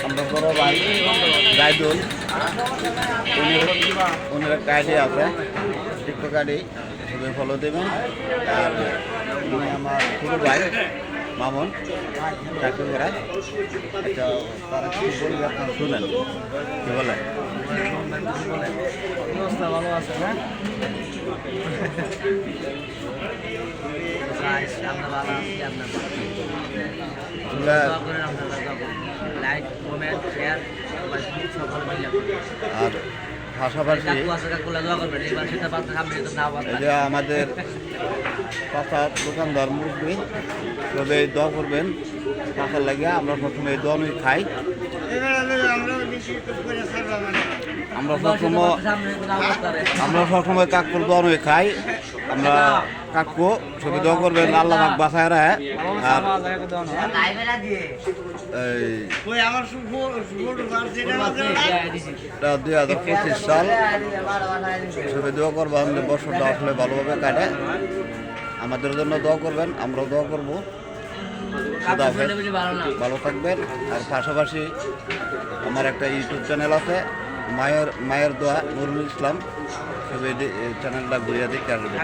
আমরা বড় ভাই রাইদুল, উনি একটা আইডি আছে, টিকটক আইডি, সবাই ফলো দেবেন। আর উনি আমার ছোটো ভাই মামুন, চাকরি করায়। আচ্ছা, তারা কি বলি আপনার শুনেন, কি বলে? ভালো আছে না? আর পাশাপাশি এই যে আমাদের পাশার দোকানদার মুরব্বী, তবে দোয়া করবেন পাশার লাগে। আমরা প্রথমে এই দোয়া খাই, আমরা সবসময় কাকুর দোয়া খাই। আমরা কাকু সবাই দোয়া করবেন, আল্লাহ পাক বাঁচায় রাখে। আর এটা 2025 সাল, সবাই দোয়া করবো আমাদের বছরটা আসলে ভালোভাবে কাটে। আমাদের জন্য দোয়া করবেন, আমরাও দোয়া করবো। ভালো থাকবেন। আর পাশাপাশি আমার একটা ইউটিউব চ্যানেল আছে, মায়ের দোয়া নুরুল ইসলাম, সবাই চ্যানেলটা ঘুরিয়ে দেখতে আসবেন।